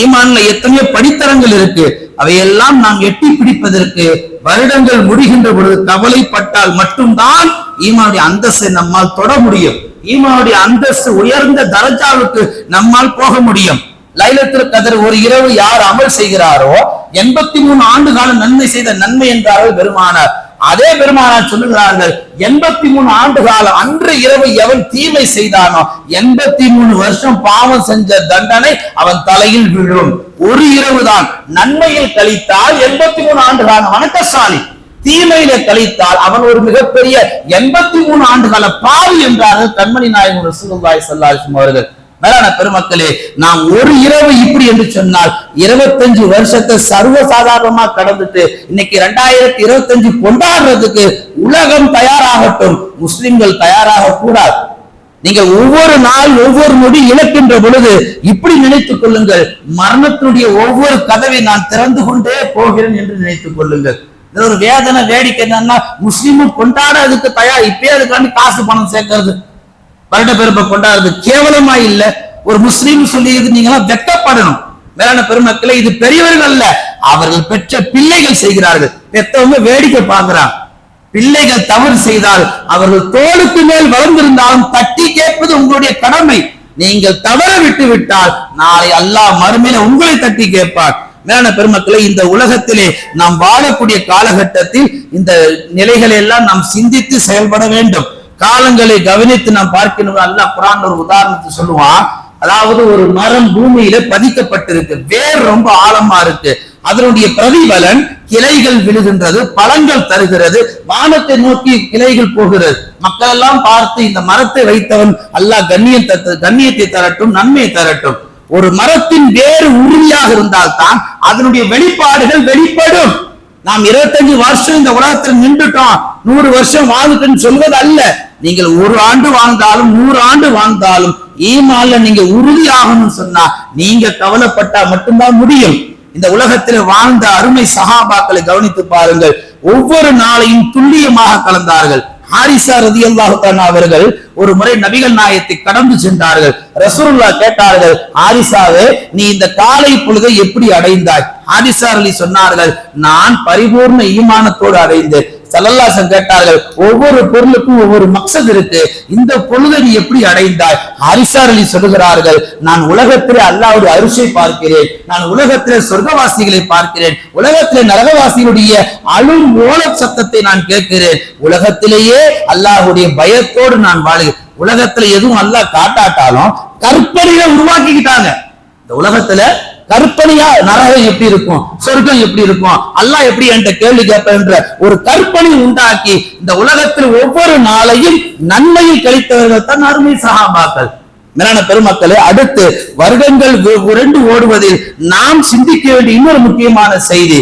ஈமான்ல எத்தனையோ படித்தரங்கள் இருக்கு. அவையெல்லாம் நாம் எட்டி பிடிப்பதற்கு வருடங்கள் முடிகின்ற பொழுது கவலைப்பட்டால் மட்டும்தான் ஈமானுடைய அந்தஸ்தை நம்மால் தொட முடியும். ஈமானுடைய அந்தஸ்து உயர்ந்த தரஜாவுக்கு நம்மால் போக முடியும். லைலத்துல் கத்ர் ஒரு இரவு யார் அமல் செய்கிறாரோ 83 ஆண்டு காலம் நன்மை செய்த நன்மை என்றார்கள் பெருமானார். அதே பெருமானார் சொல்லுகிறார்கள், 83 ஆண்டு காலம் அன்று இரவு எவன் தீமை செய்தானோ 83 வருஷம் பாவம் செஞ்ச தண்டனை அவன் தலையில் விழும். ஒரு இரவு தான் நன்மையில் கழித்தால் 83 ஆண்டு காலம் வணக்கசாலி, தீமையில கழித்தால் அவன் ஒரு மிகப்பெரிய 83 ஆண்டு கால பாவி என்றார்கள் கண்மணி நாயகம் ரசூலுல்லாஹி ஸல்லல்லாஹு அலைஹி வஸல்லம் அவர்கள். மேலான பெருமக்களே, நாம் ஒரு இரவு இப்படி என்று சொன்னால் 25 வருஷத்தை சர்வசாதாரணமா கடந்துட்டு இன்னைக்கு 2025 கொண்டாடுறதுக்கு உலகம் தயாராகட்டும், முஸ்லிம்கள் தயாராக கூடாது. நீங்க ஒவ்வொரு நாள் ஒவ்வொரு நொடி இழக்கின்ற பொழுது இப்படி நினைத்துக் கொள்ளுங்கள், மரணத்துடைய ஒவ்வொரு கதவை நான் திறந்து கொண்டே போகிறேன் என்று நினைத்துக் கொள்ளுங்கள். இதுல ஒரு வேதனை வேடிக்கை என்னன்னா, முஸ்லிமும் கொண்டாடுறதுக்கு தயார், இப்பயே அதுக்காண்டி காசு பணம் சேர்க்கிறது, வருட பெருமை கொண்டாடுறது கேவலமா இல்ல. ஒரு முஸ்லீம் சொல்லி நீங்க வெட்கப்படணும். மேலான பெருமக்களை, இது பெரியவர்கள் அல்ல, அவர்கள் பெற்ற பிள்ளைகள் செய்கிறார்கள். பெற்றவங்க வேடிக்கை பார்க்கிறாங்க. பிள்ளைகள் தவறு செய்தால் அவர்கள் தோளுக்கு மேல் வளர்ந்திருந்தாலும் தட்டி கேட்பது உங்களுடைய கடமை. நீங்கள் தவற விட்டு விட்டால் நாளை அல்லாஹ் மறுமையில உங்களை தட்டி கேட்பார். மேலான பெருமக்களை, இந்த உலகத்திலே நாம் வாழக்கூடிய காலகட்டத்தில் இந்த நிலைகளை எல்லாம் நாம் சிந்தித்து செயல்பட வேண்டும். காலங்களை கவனித்து நாம் பார்க்கணும். அல்லாஹ் குர்ஆன்ல ஒரு உதாரணத்தை சொல்லுவான். அதாவது ஒரு மரம் பூமியில பதிக்கப்பட்டிருக்கு, வேர் ரொம்ப ஆழமா இருக்கு, அதனுடைய பிரதிபலன் கிளைகள் விழுகின்றது, பழங்கள் தருகிறது, வானத்தை நோக்கி கிளைகள் போகிறது. மக்கள் எல்லாம் பார்த்து இந்த மரத்தை வைத்தவன் அல்லாஹ் கண்ணியத்தை தரட்டும், நன்மையை தரட்டும். ஒரு மரத்தின் வேறு உறுதியாக இருந்தால்தான் அதனுடைய வெளிப்பாடுகள் வெளிப்படும். நாம் 25 வருஷம் இந்த உலகத்தில் நின்றுட்டோம், 100 வருஷம் வாழ்ந்துட்டோம்னு சொல்வது அல்ல. நீங்கள் 1 ஆண்டு வாழ்ந்தாலும் 100 ஆண்டு வாழ்ந்தாலும் ஈமான்ல நீங்க உறுதியாகணும்னு சொன்னா நீங்க கவலைப்பட்டா மட்டும்தான் முடியும். இந்த உலகத்தில் வாழ்ந்த அருமை சஹாபாக்களை கவனித்து பாருங்கள். ஒவ்வொரு நாளையும் துல்லியமாக கலந்தார்கள். ஹாரிசா ரலியல்லாஹு தஆலா அவர்கள் ஒரு முறை நபிகள் நாயகத்தை கடந்து சென்றார்கள். ரசூலுல்லாஹ் கேட்டார்கள், ஹாரிசாவே, நீ இந்த காலை பொழுதை எப்படி அடைந்தாய்? ஹாரிசா அலி சொன்னார்கள், நான் பரிபூர்ண ஈமானத்தோடு அடைந்தேன். ஸல்லல்லாஹு அலைஹி வஸல்லம் கேட்டார்கள், ஒவ்வொரு பொருளுக்கும் ஒவ்வொரு மக்சத் இருக்கு, இந்த பொழுதை நீ எப்படி அடைந்தாய்? ஹாரிசா அலி சொல்லுகிறார்கள், நான் உலகத்திலே அல்லாஹ்வுடைய அருஷை பார்க்கிறேன், நான் உலகத்திலே சொர்க்கவாசிகளை பார்க்கிறேன், உலகத்திலே நரகவாசிகளுடைய அழும் ஓல சத்தத்தை நான் கேட்கிறேன், உலகத்திலேயே அல்லாஹ்வுடைய பயத்தோடு நான் வாழுகிறேன். உலகத்துல எதுவும் அல்லாஹ் காட்டாட்டாலும் கற்பனையை உருவாக்கிக்கிட்டாங்க. இந்த உலகத்துல கற்பனையா நரகம் எப்படி இருக்கும், சொர்க்கம் எப்படி இருக்கும், அல்லாஹ் எப்படி என்ற கேள்வி கேட்ப ஒரு கற்பனை உண்டாக்கி இந்த உலகத்தில் ஒவ்வொரு நாளையும் நன்மையில் கழித்தவர்கள் தான் அருமை சஹாபாக்கள். மேலான பெருமக்களே, அடுத்து வருடங்கள் உருண்டு ஓடுவதில் நாம் சிந்திக்க வேண்டிய இன்னொரு முக்கியமான செய்தி,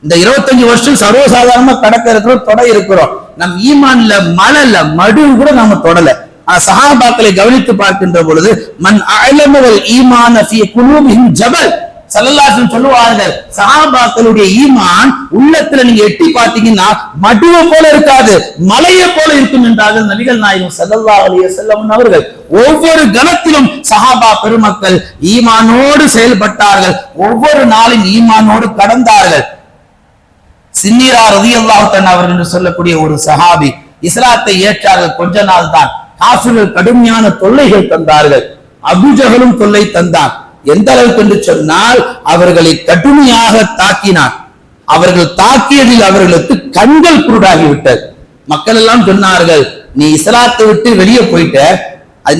இந்த 25 வருஷம் சர்வசாதாரணமா கடக்க இருக்கிறோம், தொட இருக்கிறோம். நம் ஈமான்ல மழல மடு கூட நாம தொடல. சஹாபாக்களை கவனித்து பார்க்கின்ற பொழுது மன் அலமவல் ஈமான ஃபீ குலூபிஹிம் ஜபல், ஸல்லல்லாஹு அலைஹி வஸல்லம் சொல்லுவார்கள், சஹாபாக்களுடைய ஈமான் உள்ளத்துல நீங்க எட்டி பார்த்தீங்கன்னா மடுவை போல இருக்காது, மலையை போல இருக்கும் என்றார்கள் நபிகள் நாயகம் ஸல்லல்லாஹு அலைஹி வஸல்லம் அவர்கள். ஒவ்வொரு கணத்திலும் சஹாபா பெருமக்கள் ஈமானோடு செயல்பட்டார்கள், ஒவ்வொரு நாளும் ஈமானோடு கடந்தார்கள். சின்னீரா ரலியல்லாஹு தஆலா அவர்கள் என்று சொல்லக்கூடிய ஒரு சஹாபி இஸ்லாத்தை ஏற்றார்கள். கொஞ்ச நாள் தான் காஃபிர்கள் கடுமையான தொல்லைகள் தந்தார்கள். அபூஜஹலும் தொல்லை தந்தார். எந்த அளவுக்கு என்று சொன்னால் அவர்களை கடுமையாக தாக்கினார். அவர்கள் தாக்கியதில் அவர்களுக்கு கண்கள் குருடாகிவிட்டது. மக்கள் எல்லாம் சொன்னார்கள், நீ இஸ்லாத்தை விட்டு வெளியே போயிட்ட,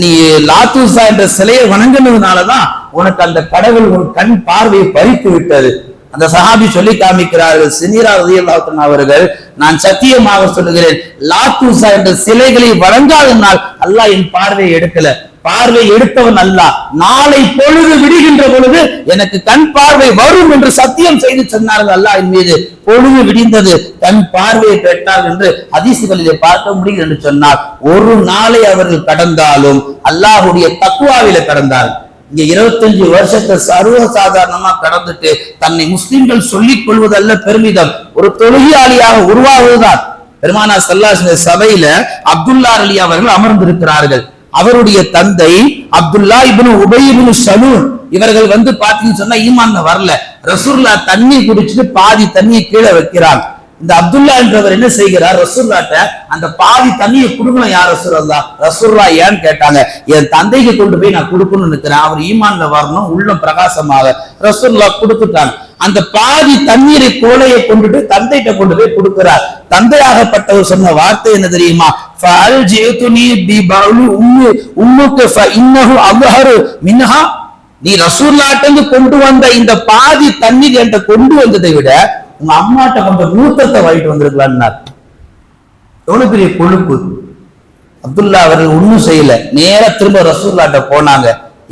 நீ லாத்தூசா என்ற சிலையை வணங்கினதுனாலதான் உனக்கு அந்த கடவுள் உன் கண் பார்வையை பறித்து விட்டது. அந்த சஹாபி சொல்லி காமிக்கிறார்கள், சின்னீரா ரலியல்லாஹு அன்ஹு அவர்கள், நான் சத்தியமாக சொல்லுகிறேன், லாத்தூசா என்ற சிலைகளை வணங்காதனால் அல்லாஹ் என் பார்வையை எடுக்கல, பார்வை எடுத்தவன் அல்லாஹ். நாளை பொழுது விடுகின்ற பொழுது எனக்கு கண் பார்வை வரும் என்று சத்தியம் செய்து சொன்னார்கள் அல்லாஹ்வின் மீது. பொழுது விடிந்தது, கண் பார்வையை பெற்றார் என்று ஹதீஸ்களிலே பார்க்க முடியும் என்று சொன்னார். ஒரு நாளை அவர்கள் கடந்தாலும் அல்லாஹ்வுடைய தக்வாவில கடந்தார்கள். இங்க 25 வருஷத்தை சர்வ சாதாரணமா கடந்துட்டு தன்னை முஸ்லிம்கள் சொல்லிக் கொள்வதல்ல பெருமிதம், ஒரு தொழுகையாளியாக உருவாகுவதுதான். பெருமானா ஸல்லல்லாஹு அலைஹி வஸல்லம் சபையில அப்துல்லா அலி அவர்கள் அமர்ந்திருக்கிறார்கள். அவருடைய தந்தை அப்துல்லா இப்னு உபை இப்னு சலூல் இவர்கள் வந்து பாத்தீங்கன்னு சொன்னா ஈமான்ல வரல. ரசூலுல்லாஹ் தண்ணி குடிச்சிட்டு பாதி தண்ணியை கீழே வைக்கிறாங்க. இந்த அப்துல்லா என்றவர் என்ன செய்கிறார், ரசூலுல்லாஹ்ட்ட அந்த பாதி தண்ணியை கொடுக்கணும் யார் ரசூலுல்லாஹ். ரசூலுல்லாஹ் ஏன்னு கேட்டாங்க, என் தந்தைக்கு கொண்டு போய் நான் கொடுக்கணும்னு நினைக்கிறேன், அவர் ஈமான்ல வரணும், உள்ளம் பிரகாசமாக. ரசூலுல்லாஹ் கொடுத்துட்டாங்க. அந்த பாதி தண்ணீரை கோலையை கொண்டுட்டு தந்தைகிட்ட கொண்டு போய் கொடுக்கிறார். தந்தையாகப்பட்டவர் சொன்ன வார்த்தை என்ன தெரியுமா, நீ ரசூலுல்லாஹ்ட்ட கொண்டு வந்த இந்த பாதி தண்ணீர் என்கிட்ட கொண்டு வந்ததை விட உங்க அம்மாட்ட கொஞ்சம் மூத்தத்தை வாங்கிட்டு வந்திருக்கலாம்னார். எவ்வளவு பெரிய கொழுப்பு. அப்துல்லா அவர்கள் ஒண்ணும் செய்யல, நேர திரும்ப ரசூலுல்லாஹ்ட்ட போனாங்க,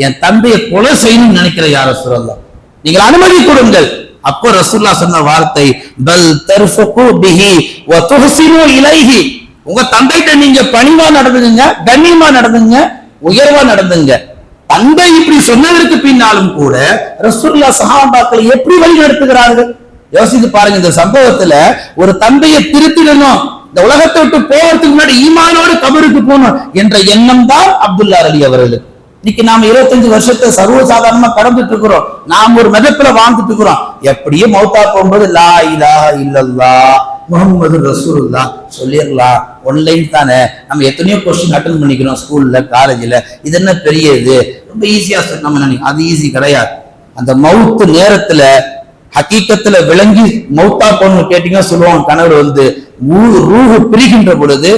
என் தந்தையை கொலை செய்யணும்னு நினைக்கிற யார் ரசூலுல்லாஹ், நீங்கள் அனுமதி கொடுங்கள். அப்போ ரசூலுல்லாஹ் சொன்ன வார்த்தை, பல் தர்ஃபகு பிஹி வ துஹ்சினு இலைஹி, உங்க தந்தைகிட்ட நீங்க பணிவா நடந்துங்க, கண்ணியமா நடந்துங்க, உயர்வா நடந்துங்க. தந்தை இப்படி சொன்னதற்கு பின்னாலும் கூட ரசூலுல்லாஹ் சஹாபாக்களை எப்படி வழி நடத்துகிறார்கள் யோசித்து பாருங்க. இந்த சம்பவத்துல ஒரு தந்தையை திருத்திடணும், இந்த உலகத்தை விட்டு போறதுக்கு முன்னாடி ஈமானோடு கபருக்கு போகணும் என்ற எண்ணம் தான் அப்துல்லா அலி அவர்களுக்கு. இன்னைக்கு நாம 25 வருஷத்தை சர்வசாதாரணமா கடந்துட்டு இருக்கிறோம். நாம் ஒரு மெதத்துல வாழ்ந்துட்டு இருக்கிறோம். எப்படியே மௌத்தா போகும்போது லா இலாஹ இல்லல்லாஹ் முஹம்மது ரசூலுல்லாஹ் சொல்லிடலாம். ஒன்லைன் தானே, நம்ம எத்தனையோ கொஸ்டின் அட்டன் பண்ணிக்கிறோம் ஸ்கூல்ல காலேஜ்ல, இது என்ன பெரிய இது, ரொம்ப ஈஸியா நம்ம நினைக்கிறோம். அது ஈஸி கிடையாது. அந்த மௌத்து நேரத்துல ஹக்கீக்கத்துல விளங்கி மௌத்தா போன்னு கேட்டீங்கன்னா சொல்லுவாங்க, கணவர் வந்து ரூஹு பிரிகின்ற பொழுது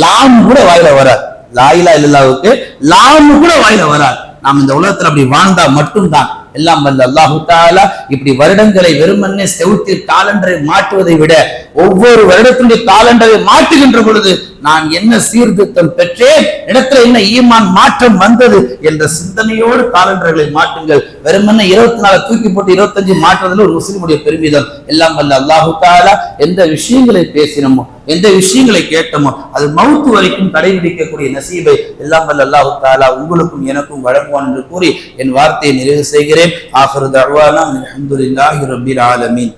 லாம் கூட வாயில வராது. லா இலாஹ இல்லல்லாஹ்வுக்கு லாம் கூட வாயில வராது. நாம் இந்த உலகத்துல அப்படி வாழ்ந்தா மட்டும்தான் எல்லாம் வல்ல அல்லாஹு தஆலா இப்படி வருடங்களை வெறுமனே செவுத்தில் காலண்டரை மாற்றுவதை விட ஒவ்வொரு வருடத்தினுடைய காலண்டரை மாற்றுகின்ற பொழுது நான் என்ன சீர்திருத்தம் பெற்றேன், இடத்துல என்ன ஈமான் மாற்றம் வந்தது என்ற சிந்தனையோடு காலண்டர்களை மாற்றுங்கள். வெறுமனே 24 தூக்கி போட்டு 25 மாற்றுவதில் ஒரு முஸ்லிமுடைய பெருமிதம். எல்லாம் வல்ல அல்லாஹு தஆலா எந்த விஷயங்களை பேசினோமோ, எந்த விஷயங்களை கேட்டோமோ அது மௌத்து வரைக்கும் கடைபிடிக்கக்கூடிய நசீபை எல்லாம் வல்ல அல்லாஹு தஆலா உங்களுக்கும் எனக்கும் வழங்குவான் என்று கூறி என் வார்த்தையை நிறைவு செய்கிறேன். ஆகிரு தஅவானா அல்ஹம்துலில்லாஹி ரப்பில் ஆலமீன்.